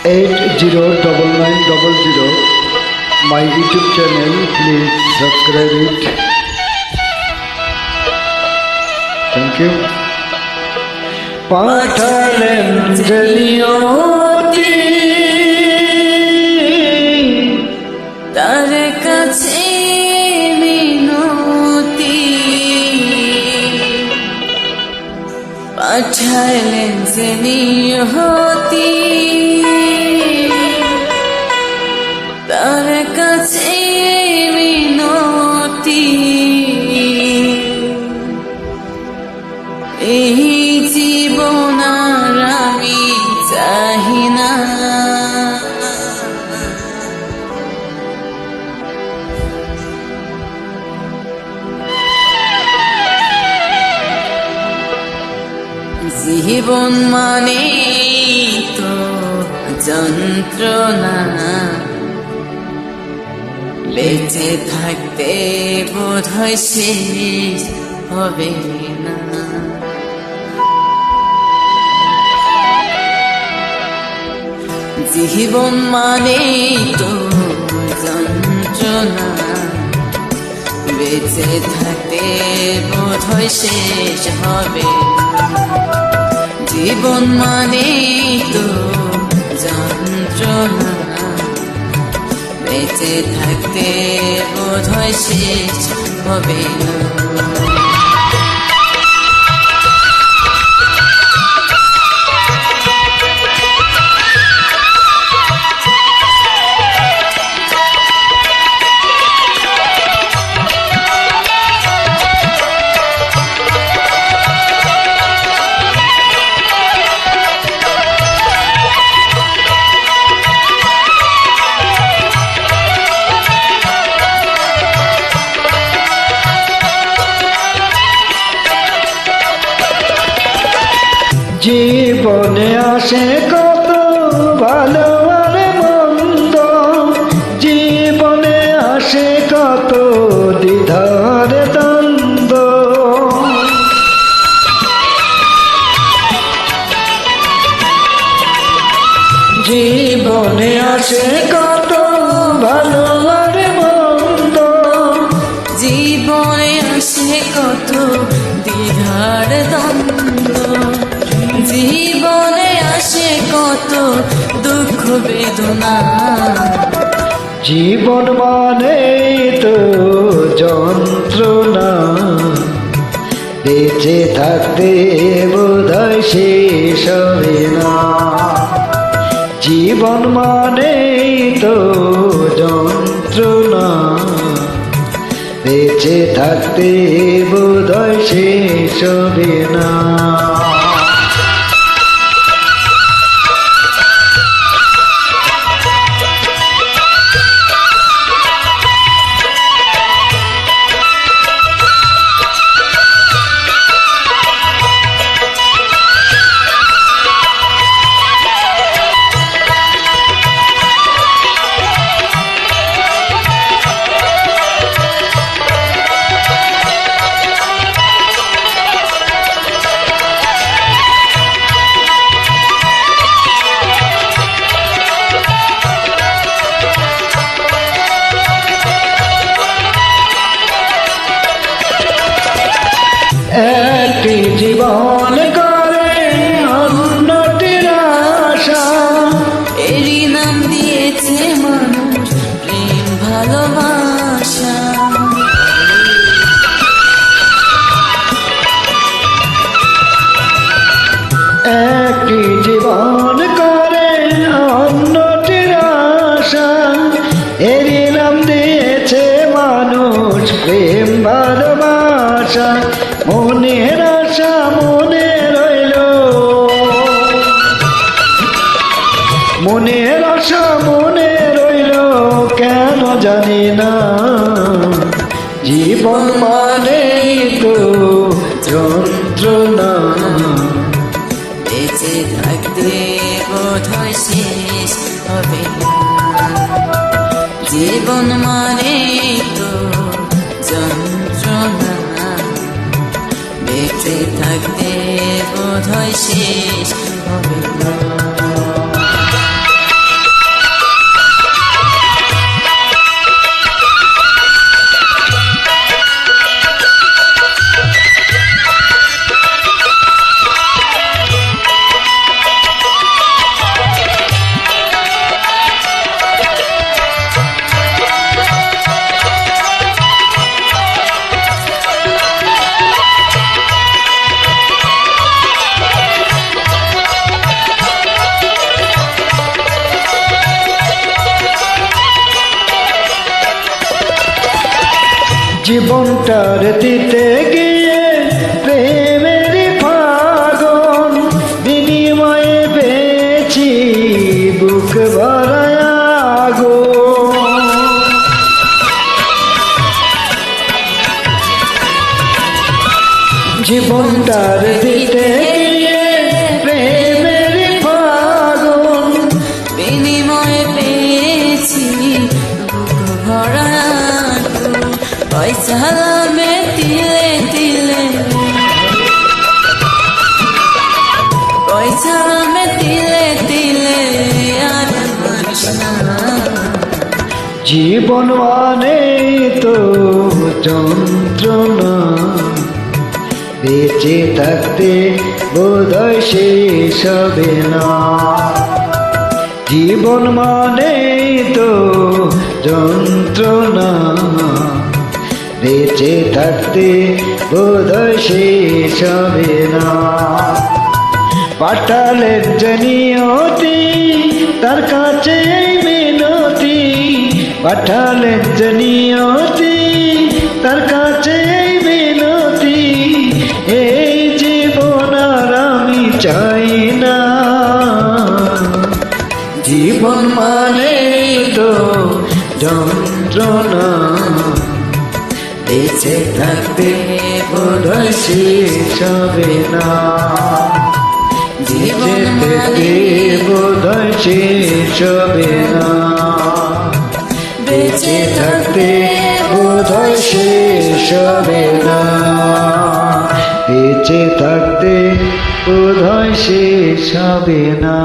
809900 my YouTube channel. Please subscribe it. Thank you. পাঠালেন যে নিয়তি তার কাছে মিনতি, পাঠালেন যে নিয়তি তার কাছে মিনতি। এই জীবন আর আমি চাহি না, জীবন মানে তো যন্ত্রণা, বেঁচে থাকতে বোধহয় শেষ হবে না। জীবন মানে তো যন্ত্রণা, বেঁচে থাকতে বোধহয় শেষ হবে না। জীবন মানে তো যন্ত্রণা, বেঁচে থাকতে বোধহয় শেষ হবে না। জীবনে আসে কত ভালো আর মন্দ, জীবনে আসে কত দ্বিধার দ্বন্দ্ব। জীবনে আসে কত ভালো আর মন্দ, জীবনে আসে কত দ্বিধার দ্বন্দ্ব। জীবনে আসে কত দুঃখ বেদনা, জীবন মানে তো যন্ত্রণা, বেঁচে থাকতে বোধহয় শেষ হবে না। জীবন মানে তো যন্ত্রণা, বেঁচে থাকতে বোধহয় শেষ হবে না। একটি জীবন করে অন্যটির আশা, এরই নাম দিয়েছে মানুষ প্রেম ভালোবাসা। একটি জীবন করে অন্যটির আশা, এরই নাম দিয়েছে মানুষ প্রেম ভালোবাসা। মনের আশা মনে রইল, মনের আশা মনে রইল কেন জানি না। জীবন মানে তো যন্ত্রণা, বেঁচে থাকতে বোধহয় শেষ হবে না। জীবন মানে তো যন্ত্রণা, বেঁচে থাকতে বোধহয় শেষ হবে না। জীবনটার দিতে গিয়ে প্রেমের ফাগুন বিনিময়ে পেয়েছি বুক ভরায় আগুন। জীবনটার দিতে গিয়ে প্রেমের ফাগুন বিনিময়ে পেয়েছি বুক ভরা পয়সা মে তিলে তিলে পয়সা মে তিলে তিলে আর মারিস না। জীবন মানে তো যন্ত্রণা, বেঁচে থাকতে বোধহয় শেষ হবে না। জীবন মানে তো যন্ত্রণা, বেঁচে থাকতে বোধহয় শেষ হবে না। পাঠালেন যে নিয়তি তার কাছে মিনতি, পাঠালেন যে নিয়তি তার কাছে মিনতি, এই জীবন আর আমি চাই না। জীবন মানে তো যন্ত্রণা, বেঁচে থাকতে বোধহয় শেষ হবে না। বেঁচে থাকতে বোধহয় শেষ হবে না। বেঁচে থাকতে বোধহয় শেষ হবে না। বেঁচে থাকতে বোধহয় শেষ হবে না।